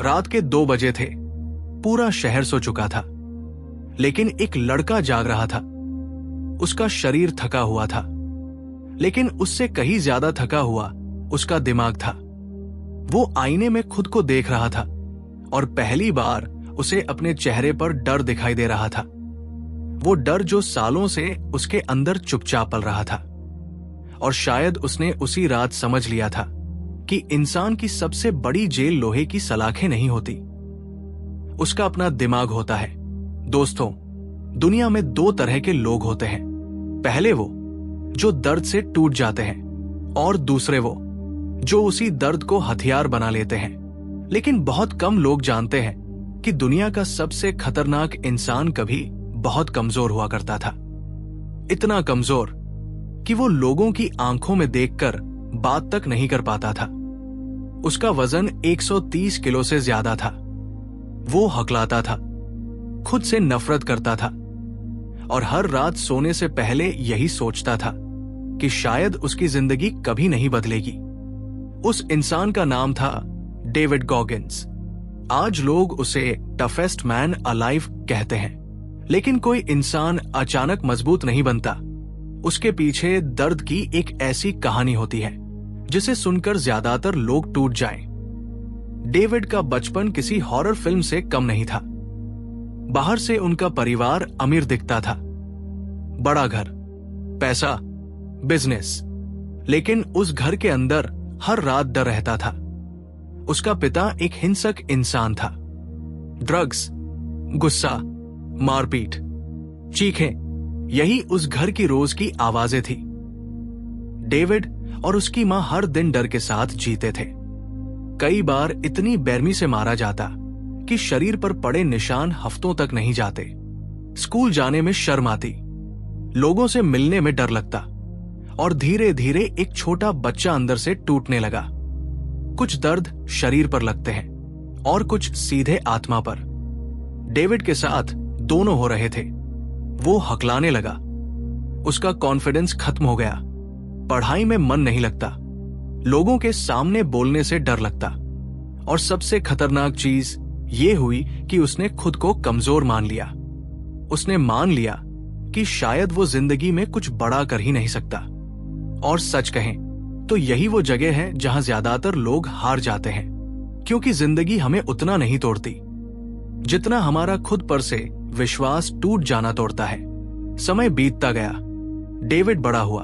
रात के 2 बजे थे। पूरा शहर सो चुका था, लेकिन एक लड़का जाग रहा था। उसका शरीर थका हुआ था, लेकिन उससे कहीं ज्यादा थका हुआ उसका दिमाग था। वो आईने में खुद को देख रहा था और पहली बार उसे अपने चेहरे पर डर दिखाई दे रहा था। वो डर जो सालों से उसके अंदर चुपचाप पल रहा था। और शायद उसने उसी रात समझ लिया था कि इंसान की सबसे बड़ी जेल लोहे की सलाखें नहीं होती, उसका अपना दिमाग होता है। दोस्तों, दुनिया में 2 तरह के लोग होते हैं। पहले वो जो दर्द से टूट जाते हैं, और दूसरे वो जो उसी दर्द को हथियार बना लेते हैं। लेकिन बहुत कम लोग जानते हैं कि दुनिया का सबसे खतरनाक इंसान कभी बहुत कमजोर हुआ करता था। इतना कमजोर कि वो लोगों की आंखों में देखकर बात तक नहीं कर पाता था। उसका वजन 130 किलो से ज्यादा था। वो हकलाता था, खुद से नफरत करता था और हर रात सोने से पहले यही सोचता था कि शायद उसकी जिंदगी कभी नहीं बदलेगी। उस इंसान का नाम था डेविड गॉगिन्स। आज लोग उसे टफेस्ट मैन अलाइव कहते हैं। लेकिन कोई इंसान अचानक मजबूत नहीं बनता। उसके पीछे दर्द की एक ऐसी कहानी होती है जिसे सुनकर ज्यादातर लोग टूट जाएं। डेविड का बचपन किसी हॉरर फिल्म से कम नहीं था। बाहर से उनका परिवार अमीर दिखता था, बड़ा घर, पैसा, बिजनेस। लेकिन उस घर के अंदर हर रात डर रहता था। उसका पिता एक हिंसक इंसान था। ड्रग्स, गुस्सा, मारपीट, चीखें, यही उस घर की रोज की आवाजें थी। डेविड और उसकी मां हर दिन डर के साथ जीते थे। कई बार इतनी बेरहमी से मारा जाता कि शरीर पर पड़े निशान हफ्तों तक नहीं जाते। स्कूल जाने में शर्म आती, लोगों से मिलने में डर लगता और धीरे धीरे एक छोटा बच्चा अंदर से टूटने लगा। कुछ दर्द शरीर पर लगते हैं और कुछ सीधे आत्मा पर। डेविड के साथ दोनों हो रहे थे। वो हकलाने लगा, उसका कॉन्फिडेंस खत्म हो गया, पढ़ाई में मन नहीं लगता, लोगों के सामने बोलने से डर लगता और सबसे खतरनाक चीज ये हुई कि उसने खुद को कमजोर मान लिया। उसने मान लिया कि शायद वो जिंदगी में कुछ बड़ा कर ही नहीं सकता। और सच कहें तो यही वो जगह है जहां ज्यादातर लोग हार जाते हैं, क्योंकि जिंदगी हमें उतना नहीं तोड़ती जितना हमारा खुद पर से विश्वास टूट जाना तोड़ता है। समय बीतता गया, डेविड बड़ा हुआ,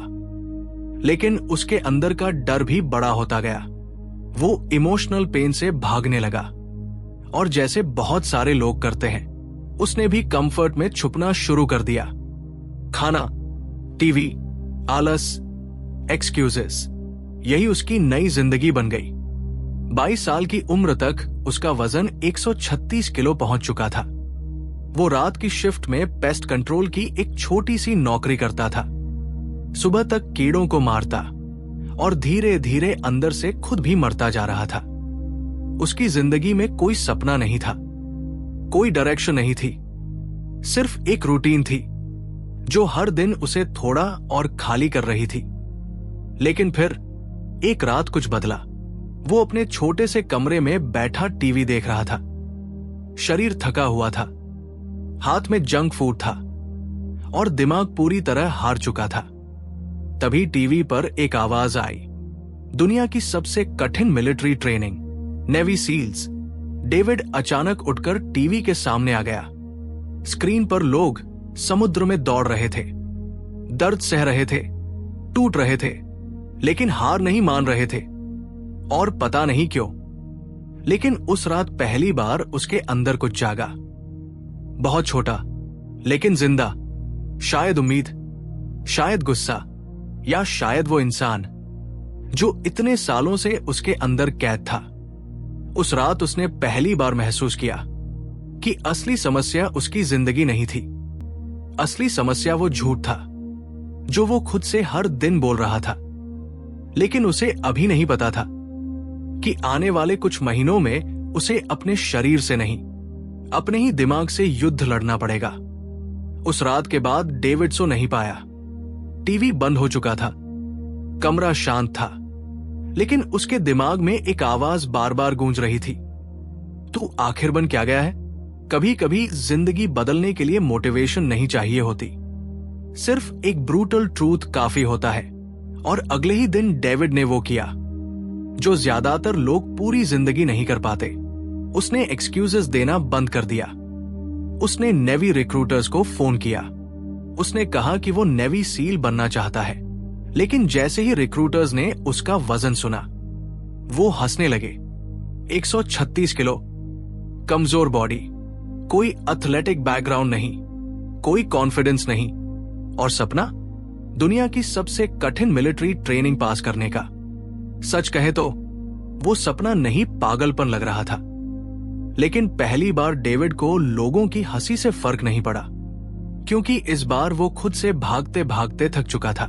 लेकिन उसके अंदर का डर भी बड़ा होता गया। वो इमोशनल पेन से भागने लगा और जैसे बहुत सारे लोग करते हैं, उसने भी कंफर्ट में छुपना शुरू कर दिया। खाना, टीवी, आलस, एक्सक्यूजेस, यही उसकी नई जिंदगी बन गई। 22 साल की उम्र तक उसका वजन 136 किलो पहुंच चुका था। वो रात की शिफ्ट में पेस्ट कंट्रोल की एक छोटी सी नौकरी करता था। सुबह तक कीड़ों को मारता और धीरे धीरे अंदर से खुद भी मरता जा रहा था। उसकी जिंदगी में कोई सपना नहीं था, कोई डायरेक्शन नहीं थी, सिर्फ एक रूटीन थी जो हर दिन उसे थोड़ा और खाली कर रही थी। लेकिन फिर एक रात कुछ बदला। वो अपने छोटे से कमरे में बैठा टीवी देख रहा था। शरीर थका हुआ था, हाथ में जंक फूड था और दिमाग पूरी तरह हार चुका था। तभी टीवी पर एक आवाज आई, दुनिया की सबसे कठिन military training, navy seals. David अचानक उठकर टीवी के सामने आ गया। स्क्रीन पर लोग समुद्र में दौड़ रहे थे, दर्द सह रहे थे, टूट रहे थे, लेकिन हार नहीं मान रहे थे। और पता नहीं क्यों, लेकिन उस रात पहली बार उसके अंदर कुछ जागा। बहुत छोटा लेकिन जिंदा। शायद उम्मीद, शायद गुस्सा, या शायद वो इंसान जो इतने सालों से उसके अंदर कैद था। उस रात उसने पहली बार महसूस किया कि असली समस्या उसकी जिंदगी नहीं थी। असली समस्या वो झूठ था जो वो खुद से हर दिन बोल रहा था। लेकिन उसे अभी नहीं पता था कि आने वाले कुछ महीनों में उसे अपने शरीर से नहीं, अपने ही दिमाग से युद्ध लड़ना पड़ेगा। उस रात के बाद डेविड सो नहीं पाया। टीवी बंद हो चुका था, कमरा शांत था, लेकिन उसके दिमाग में एक आवाज बार बार गूंज रही थी, तू आखिर बन क्या गया है? कभी कभी जिंदगी बदलने के लिए मोटिवेशन नहीं चाहिए होती, सिर्फ एक ब्रूटल ट्रूथ काफी होता है। और अगले ही दिन डेविड ने वो किया जो ज्यादातर लोग पूरी जिंदगी नहीं कर पाते। उसने एक्सक्यूजेस देना बंद कर दिया। उसने नेवी रिक्रूटर्स को फोन किया। उसने कहा कि वो नेवी सील बनना चाहता है, लेकिन जैसे ही रिक्रूटर्स ने उसका वजन सुना, वो हंसने लगे। 136 किलो, कमजोर बॉडी, कोई एथलेटिक बैकग्राउंड नहीं, कोई कॉन्फिडेंस नहीं, और सपना दुनिया की सबसे कठिन मिलिट्री ट्रेनिंग पास करने का। सच कहे तो वो सपना नहीं, पागलपन लग रहा था। लेकिन पहली बार डेविड को लोगों की हंसी से फर्क नहीं पड़ा, क्योंकि इस बार वो खुद से भागते भागते थक चुका था।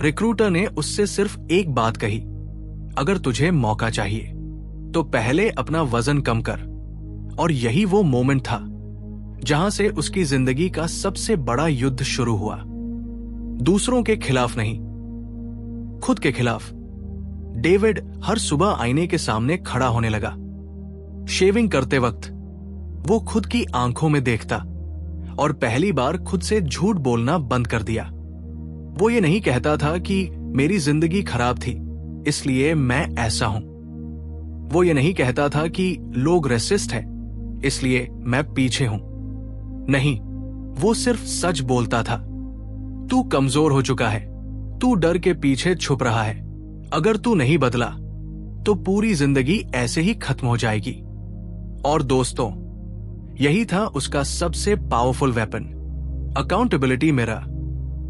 रिक्रूटर ने उससे सिर्फ एक बात कही, अगर तुझे मौका चाहिए तो पहले अपना वजन कम कर। और यही वो मोमेंट था जहां से उसकी जिंदगी का सबसे बड़ा युद्ध शुरू हुआ। दूसरों के खिलाफ नहीं, खुद के खिलाफ। डेविड हर सुबह आईने के सामने खड़ा होने लगा। शेविंग करते वक्त वो खुद की आंखों में देखता और पहली बार खुद से झूठ बोलना बंद कर दिया। वो ये नहीं कहता था कि मेरी जिंदगी खराब थी इसलिए मैं ऐसा हूं। वो ये नहीं कहता था कि लोग रेसिस्ट है इसलिए मैं पीछे हूं। नहीं, वो सिर्फ सच बोलता था। तू कमजोर हो चुका है, तू डर के पीछे छुप रहा है। अगर तू नहीं बदला तो पूरी जिंदगी ऐसे ही खत्म हो जाएगी। और दोस्तों, यही था उसका सबसे पावरफुल वेपन, अकाउंटेबिलिटी मिरर।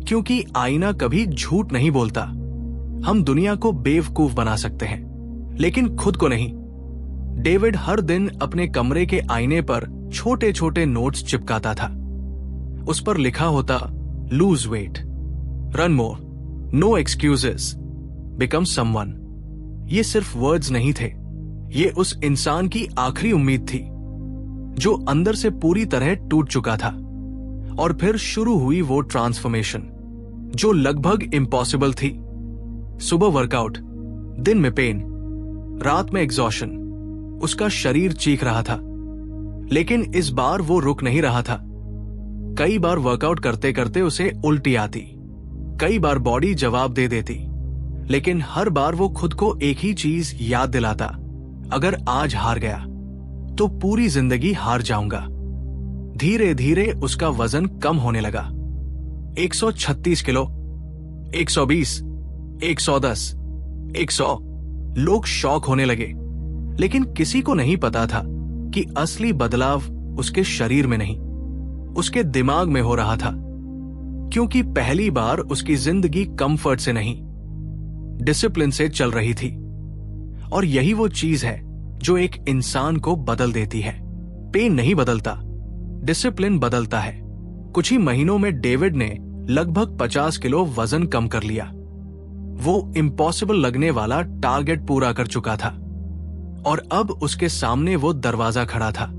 क्योंकि आईना कभी झूठ नहीं बोलता। हम दुनिया को बेवकूफ बना सकते हैं, लेकिन खुद को नहीं। डेविड हर दिन अपने कमरे के आईने पर छोटे छोटे नोट्स चिपकाता था। उस पर लिखा होता, lose weight, run more, no excuses, become someone. ये सिर्फ वर्ड्स नहीं थे, ये उस इंसान की आखिरी उम्मीद थी जो अंदर से पूरी तरह टूट चुका था। और फिर शुरू हुई वो ट्रांसफॉर्मेशन जो लगभग इम्पॉसिबल थी। सुबह वर्कआउट, दिन में पेन, रात में एग्जॉशन। उसका शरीर चीख रहा था, लेकिन इस बार वो रुक नहीं रहा था। कई बार वर्कआउट करते करते उसे उल्टी आती, कई बार बॉडी जवाब दे देती, लेकिन हर बार वो खुद को एक ही चीज याद दिलाता, अगर आज हार गया तो पूरी जिंदगी हार जाऊंगा। धीरे धीरे उसका वजन कम होने लगा। 136 किलो, 120, 110, 100। लोग शॉक होने लगे, लेकिन किसी को नहीं पता था कि असली बदलाव उसके शरीर में नहीं, उसके दिमाग में हो रहा था। क्योंकि पहली बार उसकी जिंदगी कंफर्ट से नहीं, डिसिप्लिन से चल रही थी। और यही वो चीज है जो एक इंसान को बदल देती है। पेन नहीं बदलता, डिसिप्लिन बदलता है। कुछ ही महीनों में डेविड ने लगभग 50 किलो वजन कम कर लिया। वो इम्पॉसिबल लगने वाला टारगेट पूरा कर चुका था। और अब उसके सामने वो दरवाजा खड़ा था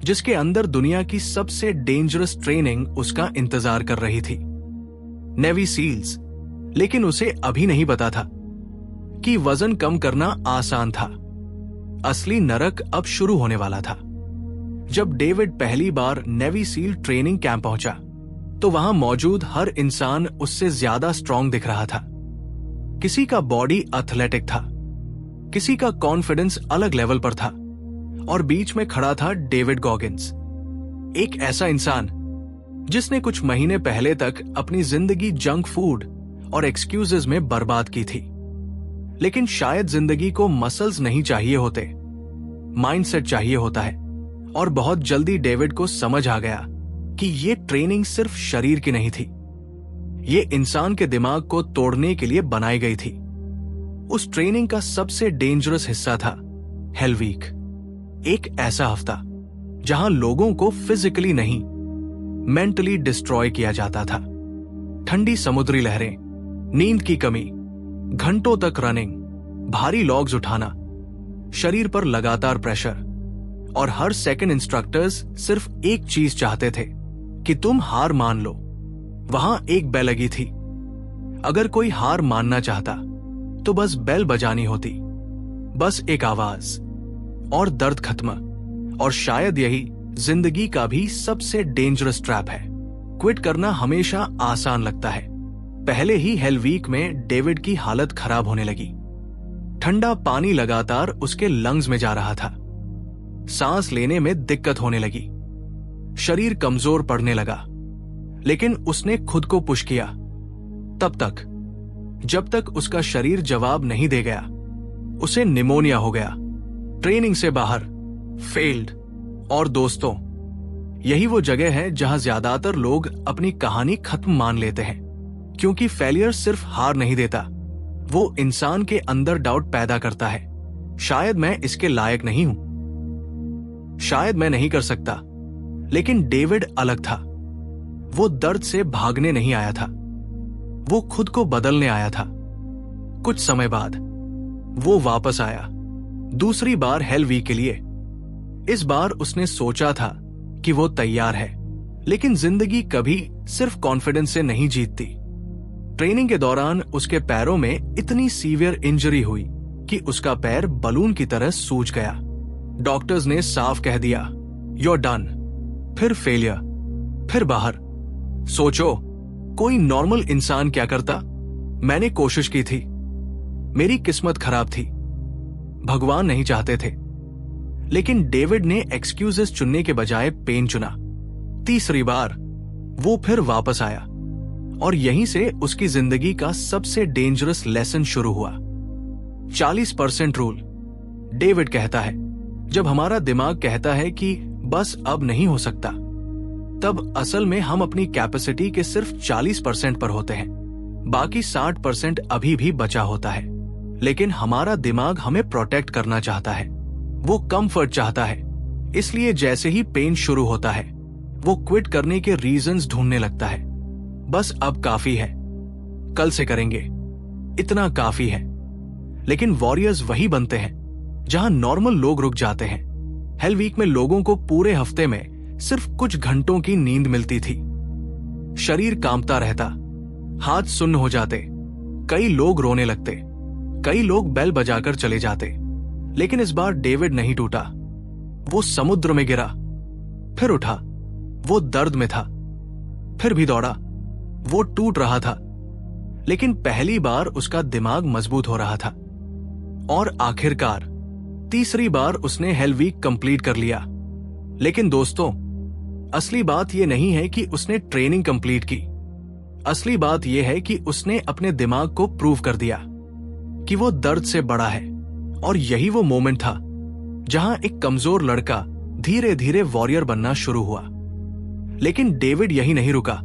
जिसके अंदर दुनिया की सबसे डेंजरस ट्रेनिंग उसका इंतजार कर रही थी, नेवी सील्स। लेकिन उसे अभी नहीं पता था कि वजन कम करना आसान था। असली नरक अब शुरू होने वाला था। जब डेविड पहली बार नेवी सील ट्रेनिंग कैंप पहुंचा तो वहां मौजूद हर इंसान उससे ज्यादा स्ट्रांग दिख रहा था। किसी का बॉडी एथलेटिक था, किसी का कॉन्फिडेंस अलग लेवल पर था, और बीच में खड़ा था डेविड गॉगिंस, एक ऐसा इंसान जिसने कुछ महीने पहले तक अपनी जिंदगी जंक फूड और एक्सक्यूजेस में बर्बाद की थी। लेकिन शायद जिंदगी को मसल्स नहीं चाहिए होते, माइंडसेट चाहिए होता है। और बहुत जल्दी डेविड को समझ आ गया कि ये ट्रेनिंग सिर्फ शरीर की नहीं थी, ये इंसान के दिमाग को तोड़ने के लिए बनाई गई थी। उस ट्रेनिंग का सबसे डेंजरस हिस्सा था हेल वीक, एक ऐसा हफ्ता जहां लोगों को फिजिकली नहीं, मेंटली डिस्ट्रॉय किया जाता था। ठंडी समुद्री लहरें, नींद की कमी, घंटों तक रनिंग, भारी लॉग्स उठाना, शरीर पर लगातार प्रेशर, और हर सेकंड इंस्ट्रक्टर्स सिर्फ एक चीज चाहते थे कि तुम हार मान लो। वहां एक बेल लगी थी, अगर कोई हार मानना चाहता तो बस बेल बजानी होती, बस एक आवाज, और दर्द खत्म। और शायद यही जिंदगी का भी सबसे डेंजरस ट्रैप है। क्विट करना हमेशा आसान लगता है। पहले ही हेल वीक में डेविड की हालत खराब होने लगी। ठंडा पानी लगातार उसके लंग्स में जा रहा था। सांस लेने में दिक्कत होने लगी। शरीर कमजोर पड़ने लगा। लेकिन उसने खुद को पुश किया तब तक जब तक उसका शरीर जवाब नहीं दे गया। उसे निमोनिया हो गया, ट्रेनिंग से बाहर, फेल्ड। और दोस्तों, यही वो जगह है जहां ज्यादातर लोग अपनी कहानी खत्म मान लेते हैं, क्योंकि फेलियर सिर्फ हार नहीं देता, वो इंसान के अंदर डाउट पैदा करता है। शायद मैं इसके लायक नहीं हूं, शायद मैं नहीं कर सकता। लेकिन डेविड अलग था। वो दर्द से भागने नहीं आया था, वो खुद को बदलने आया था। कुछ समय बाद वो वापस आया, दूसरी बार हेल वीक के लिए। इस बार उसने सोचा था कि वो तैयार है, लेकिन जिंदगी कभी सिर्फ कॉन्फिडेंस से नहीं जीतती। ट्रेनिंग के दौरान उसके पैरों में इतनी सीवियर इंजरी हुई कि उसका पैर बलून की तरह सूज गया। डॉक्टर्स ने साफ कह दिया, "You're done।" फिर फेलियर, फिर बाहर। सोचो, कोई नॉर्मल इंसान क्या करता? मैंने कोशिश की थी, मेरी किस्मत खराब थी, भगवान नहीं चाहते थे। लेकिन डेविड ने एक्सक्यूजेस चुनने के बजाय पेन चुना। तीसरी बार वो फिर वापस आया, और यहीं से उसकी जिंदगी का सबसे डेंजरस लेसन शुरू हुआ। 40% रूल। डेविड कहता है, जब हमारा दिमाग कहता है कि बस अब नहीं हो सकता, तब असल में हम अपनी कैपेसिटी के सिर्फ 40% पर होते हैं। बाकी 60% अभी भी बचा होता है। लेकिन हमारा दिमाग हमें प्रोटेक्ट करना चाहता है, वो कंफर्ट चाहता है। इसलिए जैसे ही पेन शुरू होता है, वो क्विट करने के रीजंस ढूंढने लगता है। बस अब काफी है, कल से करेंगे, इतना काफी है। लेकिन वॉरियर्स वही बनते हैं जहां नॉर्मल लोग रुक जाते हैं। हेल वीक में लोगों को पूरे हफ्ते में सिर्फ कुछ घंटों की नींद मिलती थी। शरीर कांपता रहता, हाथ सुन्न हो जाते, कई लोग रोने लगते, कई लोग बेल बजाकर चले जाते। लेकिन इस बार डेविड नहीं टूटा। वो समुद्र में गिरा, फिर उठा। वो दर्द में था, फिर भी दौड़ा। वो टूट रहा था, लेकिन पहली बार उसका दिमाग मजबूत हो रहा था। और आखिरकार तीसरी बार उसने हेल वीक कंप्लीट कर लिया। लेकिन दोस्तों, असली बात यह नहीं है कि उसने ट्रेनिंग कंप्लीट की। असली बात यह है कि उसने अपने दिमाग को प्रूव कर दिया कि वो दर्द से बड़ा है। और यही वो मोमेंट था जहां एक कमजोर लड़का धीरे धीरे वॉरियर बनना शुरू हुआ। लेकिन डेविड यही नहीं रुका,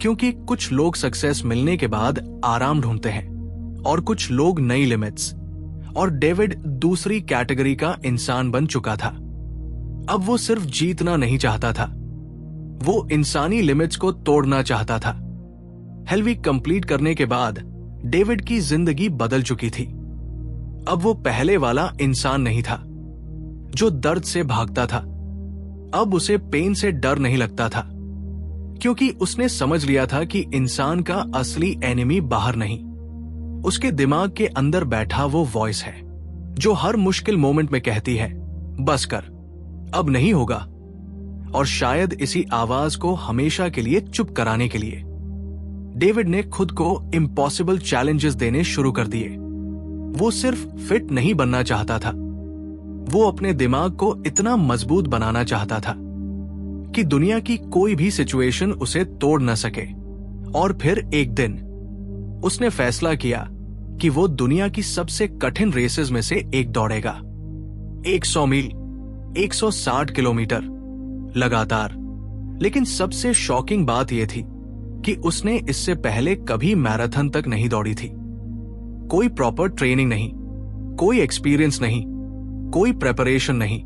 क्योंकि कुछ लोग सक्सेस मिलने के बाद आराम ढूंढते हैं और कुछ लोग नई लिमिट्स। और डेविड दूसरी कैटेगरी का इंसान बन चुका था। अब वो सिर्फ जीतना नहीं चाहता था, वो इंसानी लिमिट्स को तोड़ना चाहता था। हेल वीक कंप्लीट करने के बाद डेविड की जिंदगी बदल चुकी थी। अब वो पहले वाला इंसान नहीं था जो दर्द से भागता था। अब उसे पेन से डर नहीं लगता था, क्योंकि उसने समझ लिया था कि इंसान का असली एनिमी बाहर नहीं, उसके दिमाग के अंदर बैठा वो वॉइस है जो हर मुश्किल मोमेंट में कहती है, बस कर, अब नहीं होगा। और शायद इसी आवाज को हमेशा के लिए चुप कराने के लिए डेविड ने खुद को इम्पॉसिबल चैलेंजेस देने शुरू कर दिए। वो सिर्फ फिट नहीं बनना चाहता था, वो अपने दिमाग को इतना मजबूत बनाना चाहता था कि दुनिया की कोई भी सिचुएशन उसे तोड़ न सके। और फिर एक दिन उसने फैसला किया कि वो दुनिया की सबसे कठिन रेसेस में से एक दौड़ेगा। 100 मील, 160 किलोमीटर लगातार। लेकिन सबसे शॉकिंग बात यह थी कि उसने इससे पहले कभी मैराथन तक नहीं दौड़ी थी। कोई प्रॉपर ट्रेनिंग नहीं, कोई एक्सपीरियंस नहीं, कोई प्रेपरेशन नहीं।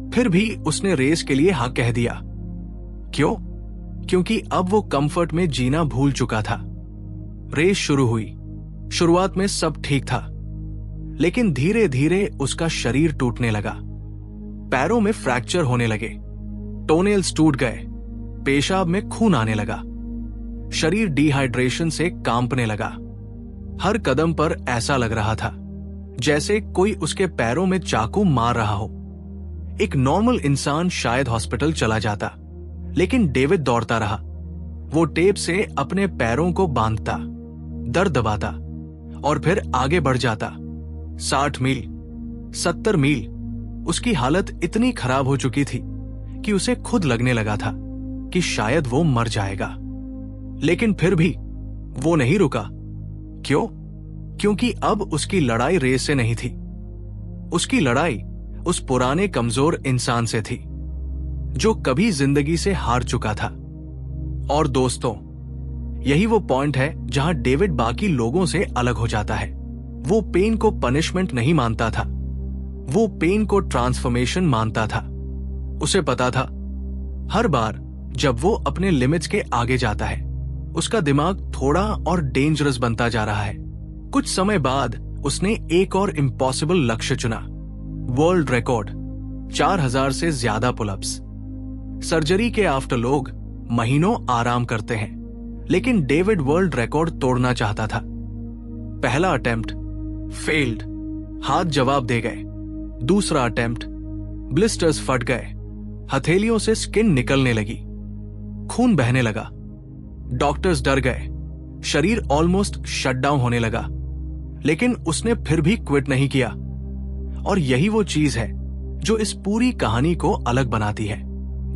फिर भी उसने रेस के लिए हाँ कह दिया। क्यों? क्योंकि अब वो कंफर्ट में जीना भूल चुका था। रेस शुरू हुई। शुरुआत में सब ठीक था, लेकिन धीरे धीरे उसका शरीर टूटने लगा। पैरों में फ्रैक्चर होने लगे, टोनेल्स टूट गए, पेशाब में खून आने लगा, शरीर डिहाइड्रेशन से कांपने लगा। हर कदम पर ऐसा लग रहा था जैसे कोई उसके पैरों में चाकू मार रहा हो। एक नॉर्मल इंसान शायद हॉस्पिटल चला जाता, लेकिन डेविड दौड़ता रहा। वो टेप से अपने पैरों को बांधता, दर्द दबाता और फिर आगे बढ़ जाता। 60 मील, 70 मील। उसकी हालत इतनी खराब हो चुकी थी कि उसे खुद लगने लगा था कि शायद वो मर जाएगा। लेकिन फिर भी वो नहीं रुका। क्यों? क्योंकि अब उसकी लड़ाई रेस से नहीं थी। उसकी लड़ाई उस पुराने कमजोर इंसान से थी जो कभी जिंदगी से हार चुका था। और दोस्तों, यही वो पॉइंट है जहां डेविड बाकी लोगों से अलग हो जाता है। वो पेन को पनिशमेंट नहीं मानता था, वो पेन को ट्रांसफॉर्मेशन मानता था। उसे पता था हर बार जब वो अपने लिमिट्स के आगे जाता है, उसका दिमाग थोड़ा और डेंजरस बनता जा रहा है। कुछ समय बाद उसने एक और इम्पॉसिबल लक्ष्य चुना, वर्ल्ड रिकॉर्ड, 4000 से ज्यादा पुलअप्स। सर्जरी के आफ्टर लोग महीनों आराम करते हैं, लेकिन डेविड वर्ल्ड रिकॉर्ड तोड़ना चाहता था। पहला अटेम्प्ट फेल्ड, हाथ जवाब दे गए। दूसरा अटेम्प्ट, ब्लिस्टर्स फट गए, हथेलियों से स्किन निकलने लगी, खून बहने लगा। डॉक्टर्स डर गए, शरीर ऑलमोस्ट शटडाउन होने लगा, लेकिन उसने फिर भी क्विट नहीं किया। और यही वो चीज है जो इस पूरी कहानी को अलग बनाती है।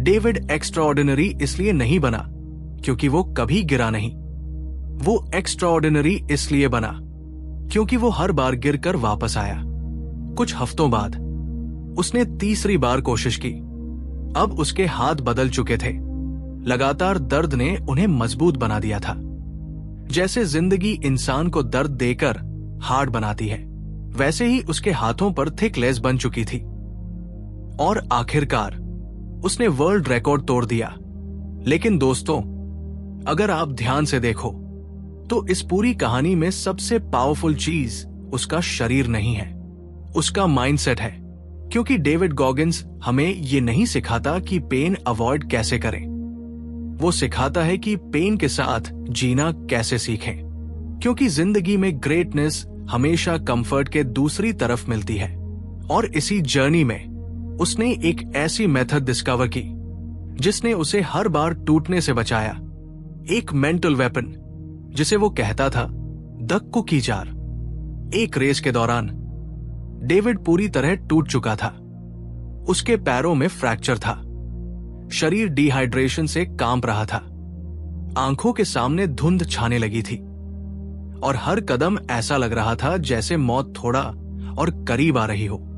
डेविड एक्स्ट्राऑर्डिनरी इसलिए नहीं बना क्योंकि वो कभी गिरा नहीं। वो एक्स्ट्राऑर्डिनरी इसलिए बना क्योंकि वो हर बार गिरकर वापस आया। कुछ हफ्तों बाद उसने तीसरी बार कोशिश की। अब उसके हाथ बदल चुके थे। लगातार दर्द ने उन्हें मजबूत बना दिया था। जैसे जिंदगी इंसान को दर्द देकर हार्ड बनाती है, वैसे ही उसके हाथों पर थिक लेस बन चुकी थी। और आखिरकार उसने वर्ल्ड रिकॉर्ड तोड़ दिया। लेकिन दोस्तों, अगर आप ध्यान से देखो तो इस पूरी कहानी में सबसे पावरफुल चीज उसका शरीर नहीं है, उसका माइंडसेट है। क्योंकि डेविड गॉगिंस हमें ये नहीं सिखाता कि पेन अवॉइड कैसे करें, वो सिखाता है कि पेन के साथ जीना कैसे सीखें। क्योंकि जिंदगी में ग्रेटनेस हमेशा कंफर्ट के दूसरी तरफ मिलती है। और इसी जर्नी में उसने एक ऐसी मेथड डिस्कवर की जिसने उसे हर बार टूटने से बचाया। एक मेंटल वेपन जिसे वो कहता था द कुकी जार। एक रेस के दौरान डेविड पूरी तरह टूट चुका था। उसके पैरों में फ्रैक्चर था, शरीर डिहाइड्रेशन से कांप रहा था, आंखों के सामने धुंध छाने लगी थी और हर कदम ऐसा लग रहा था जैसे मौत थोड़ा और करीब आ रही हो।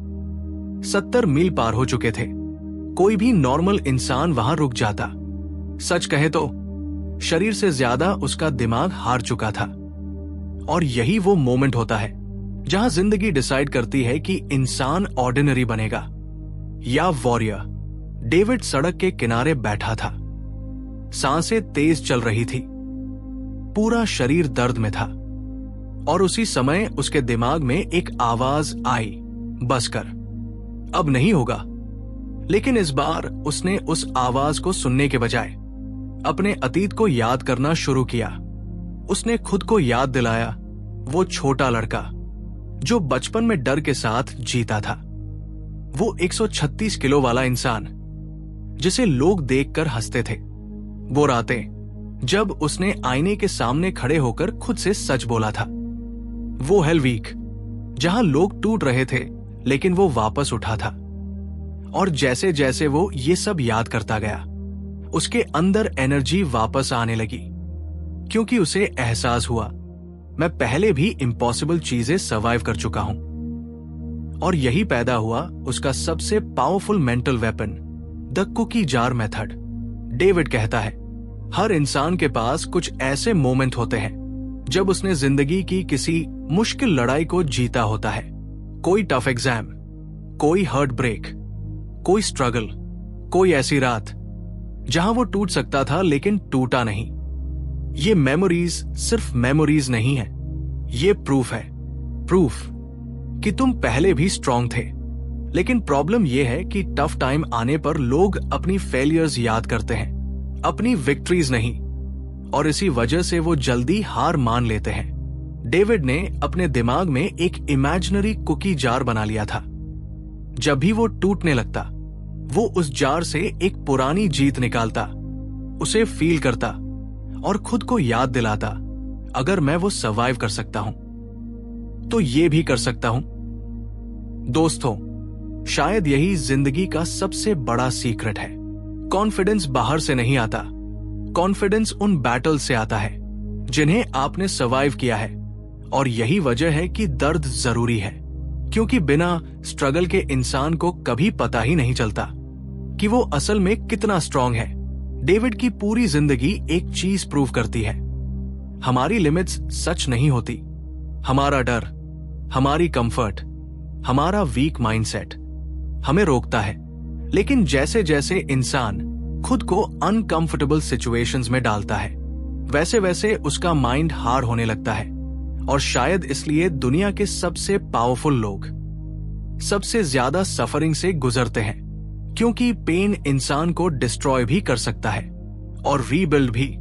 70 मील पार हो चुके थे। कोई भी नॉर्मल इंसान वहां रुक जाता। सच कहे तो शरीर से ज्यादा उसका दिमाग हार चुका था। और यही वो मोमेंट होता है जहां जिंदगी डिसाइड करती है कि इंसान ऑर्डिनरी बनेगा या वॉरियर। डेविड सड़क के किनारे बैठा था, सांसें तेज चल रही थी, पूरा शरीर दर्द में था। और उसी समय उसके दिमाग में एक आवाज आई, बस कर, अब नहीं होगा। लेकिन इस बार उसने उस आवाज को सुनने के बजाय अपने अतीत को याद करना शुरू किया। उसने खुद को याद दिलाया वो छोटा लड़का जो बचपन में डर के साथ जीता था। वो 136 किलो वाला इंसान जिसे लोग देखकर हंसते थे। वो रातें जब उसने आईने के सामने खड़े होकर खुद से सच बोला था। वो हेल वीक जहां लोग टूट रहे थे लेकिन वो वापस उठा था। और जैसे जैसे वो ये सब याद करता गया, उसके अंदर एनर्जी वापस आने लगी। क्योंकि उसे एहसास हुआ, मैं पहले भी इम्पॉसिबल चीजें सर्वाइव कर चुका हूं। और यही पैदा हुआ उसका सबसे powerful mental weapon, the cookie jar method. David कहता है, हर इंसान के पास कुछ ऐसे मोमेंट होते हैं जब उसने जिंदगी की किसी मुश्किल लड़ाई को जीता होता है। कोई टफ एग्जाम, कोई हार्ट ब्रेक, कोई स्ट्रगल, कोई ऐसी रात जहां वो टूट सकता था लेकिन टूटा नहीं। ये मेमोरीज सिर्फ मेमोरीज नहीं है, ये प्रूफ है, प्रूफ कि तुम पहले भी स्ट्रांग थे। लेकिन प्रॉब्लम यह है कि टफ टाइम आने पर लोग अपनी फेलियर्स याद करते हैं, अपनी विक्ट्रीज नहीं। और इसी वजह से वो जल्दी हार मान लेते हैं। डेविड ने अपने दिमाग में एक इमेजिनरी कुकी जार बना लिया था। जब भी वो टूटने लगता, वो उस जार से एक पुरानी जीत निकालता, उसे फील करता और खुद को याद दिलाता, अगर मैं वो सर्वाइव कर सकता हूं तो ये भी कर सकता हूं। दोस्तों, शायद यही जिंदगी का सबसे बड़ा सीक्रेट है। कॉन्फिडेंस बाहर से नहीं आता, कॉन्फिडेंस उन बैटल से आता है जिन्हें आपने सर्वाइव किया है। और यही वजह है कि दर्द जरूरी है, क्योंकि बिना स्ट्रगल के इंसान को कभी पता ही नहीं चलता कि वो असल में कितना स्ट्रांग है। डेविड की पूरी जिंदगी एक चीज प्रूव करती है, हमारी लिमिट्स सच नहीं होती। हमारा डर, हमारी कंफर्ट, हमारा वीक माइंडसेट हमें रोकता है। लेकिन जैसे जैसे इंसान खुद को अनकंफर्टेबल सिचुएशंस में डालता है, वैसे वैसे उसका माइंड हार होने लगता है। और शायद इसलिए दुनिया के सबसे पावरफुल लोग सबसे ज्यादा सफरिंग से गुजरते हैं, क्योंकि पेन इंसान को डिस्ट्रॉय भी कर सकता है और रीबिल्ड भी।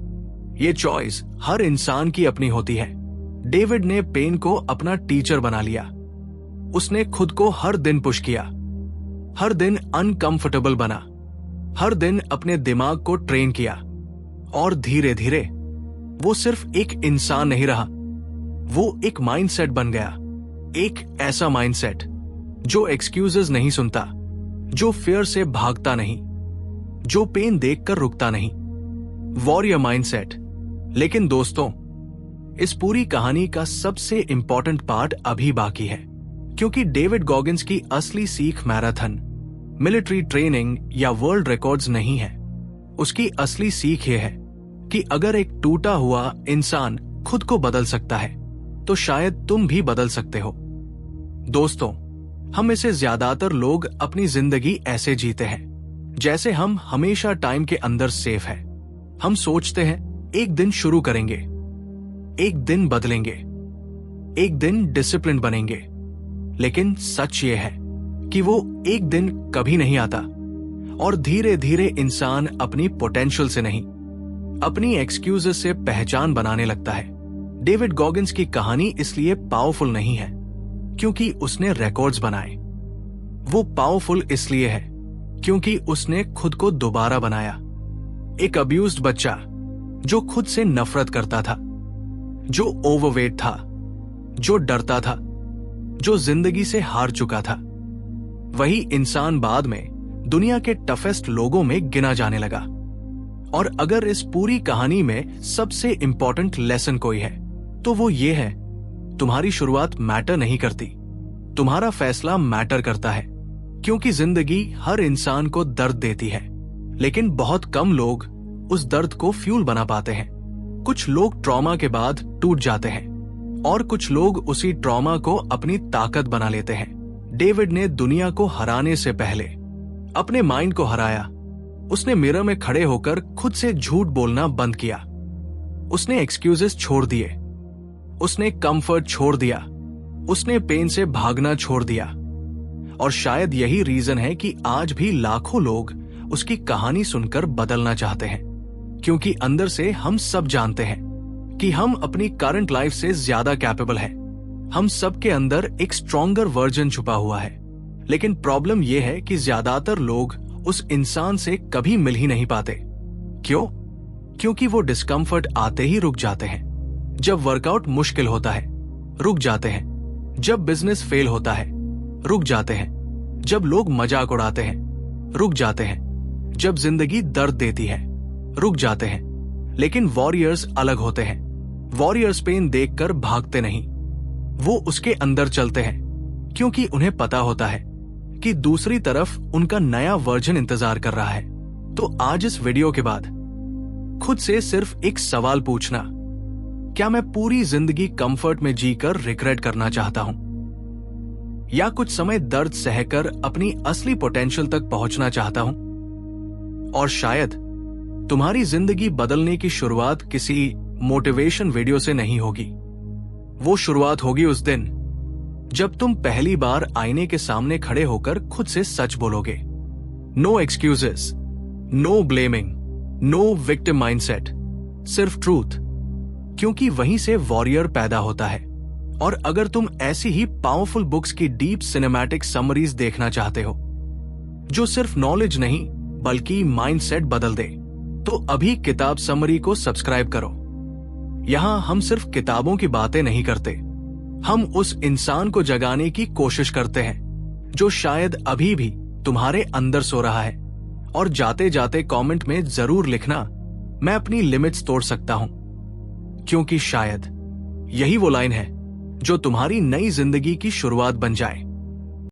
ये चॉइस हर इंसान की अपनी होती है। डेविड ने पेन को अपना टीचर बना लिया। उसने खुद को हर दिन पुश किया, हर दिन अनकंफर्टेबल बना, हर दिन अपने दिमाग को ट्रेन किया। और धीरे धीरे वो सिर्फ एक इंसान नहीं रहा, वो एक माइंडसेट बन गया। एक ऐसा माइंडसेट जो एक्सक्यूजेस नहीं सुनता, जो फियर से भागता नहीं, जो पेन देखकर रुकता नहीं। Warrior mindset. लेकिन दोस्तों, इस पूरी कहानी का सबसे इंपॉर्टेंट पार्ट अभी बाकी है, क्योंकि डेविड गॉगिंस की असली सीख मैराथन, मिलिट्री ट्रेनिंग या वर्ल्ड रिकॉर्ड्स नहीं है। उसकी असली सीख यह है कि अगर एक टूटा हुआ इंसान खुद को बदल सकता है, तो शायद तुम भी बदल सकते हो। दोस्तों, हम में से ज्यादातर लोग अपनी जिंदगी ऐसे जीते हैं जैसे हम हमेशा टाइम के अंदर सेफ है। हम सोचते हैं एक दिन शुरू करेंगे, एक दिन बदलेंगे, एक दिन डिसिप्लिन बनेंगे। लेकिन सच ये है कि वो एक दिन कभी नहीं आता और धीरे धीरे इंसान अपनी पोटेंशियल से नहीं, अपनी एक्सक्यूजेस से पहचान बनाने लगता है। डेविड गॉगिंस की कहानी इसलिए पावरफुल नहीं है क्योंकि उसने रिकॉर्ड्स बनाए। वो पावरफुल इसलिए है क्योंकि उसने खुद को दोबारा बनाया। एक अब्यूज्ड बच्चा जो खुद से नफरत करता था, जो ओवरवेट था, जो डरता था, जो जिंदगी से हार चुका था, वही इंसान बाद में दुनिया के टफेस्ट लोगों में गिना जाने लगा। और अगर इस पूरी कहानी में सबसे इंपॉर्टेंट लेसन कोई है, तो वो ये है, तुम्हारी शुरुआत मैटर नहीं करती, तुम्हारा फैसला मैटर करता है। क्योंकि जिंदगी हर इंसान को दर्द देती है, लेकिन बहुत कम लोग उस दर्द को फ्यूल बना पाते हैं। कुछ लोग ट्रॉमा के बाद टूट जाते हैं और कुछ लोग उसी ट्रॉमा को अपनी ताकत बना लेते हैं। डेविड ने दुनिया को हराने से पहले अपने माइंड को हराया। उसने मिरर में खड़े होकर खुद से झूठ बोलना बंद किया। उसने एक्सक्यूजेस छोड़ दिए, उसने कंफर्ट छोड़ दिया, उसने पेन से भागना छोड़ दिया। और शायद यही रीजन है कि आज भी लाखों लोग उसकी कहानी सुनकर बदलना चाहते हैं, क्योंकि अंदर से हम सब जानते हैं कि हम अपनी करंट लाइफ से ज्यादा कैपेबल हैं। हम सबके अंदर एक स्ट्रॉन्गर वर्जन छुपा हुआ है। लेकिन प्रॉब्लम यह है कि ज्यादातर लोग उस इंसान से कभी मिल ही नहीं पाते। क्यों? क्योंकि वो डिस्कम्फर्ट आते ही रुक जाते हैं। जब वर्कआउट मुश्किल होता है, रुक जाते हैं। जब बिजनेस फेल होता है, रुक जाते हैं। जब लोग मजाक उड़ाते हैं, रुक जाते हैं। जब जिंदगी दर्द देती है, रुक जाते हैं। लेकिन वॉरियर्स अलग होते हैं। वॉरियर्स पेन देखकर भागते नहीं, वो उसके अंदर चलते हैं, क्योंकि उन्हें पता होता है कि दूसरी तरफ उनका नया वर्जन इंतजार कर रहा है। तो आज इस वीडियो के बाद खुद से सिर्फ एक सवाल पूछना, क्या मैं पूरी जिंदगी कंफर्ट में जीकर रिग्रेट करना चाहता हूं, या कुछ समय दर्द सहकर अपनी असली पोटेंशियल तक पहुंचना चाहता हूं? और शायद तुम्हारी जिंदगी बदलने की शुरुआत किसी मोटिवेशन वीडियो से नहीं होगी। वो शुरुआत होगी उस दिन जब तुम पहली बार आईने के सामने खड़े होकर खुद से सच बोलोगे। No excuses, no blaming, no victim mindset, सिर्फ ट्रूथ। क्योंकि वहीं से वॉरियर पैदा होता है। और अगर तुम ऐसी ही पावरफुल बुक्स की डीप सिनेमैटिक समरीज देखना चाहते हो जो सिर्फ नॉलेज नहीं बल्कि माइंडसेट बदल दे, तो अभी किताब समरी को सब्सक्राइब करो। यहां हम सिर्फ किताबों की बातें नहीं करते, हम उस इंसान को जगाने की कोशिश करते हैं जो शायद अभी भी तुम्हारे अंदर सो रहा है। और जाते जाते कमेंट में जरूर लिखना, मैं अपनी लिमिट्स तोड़ सकता हूं, क्योंकि शायद यही वो लाइन है जो तुम्हारी नई जिंदगी की शुरुआत बन जाए।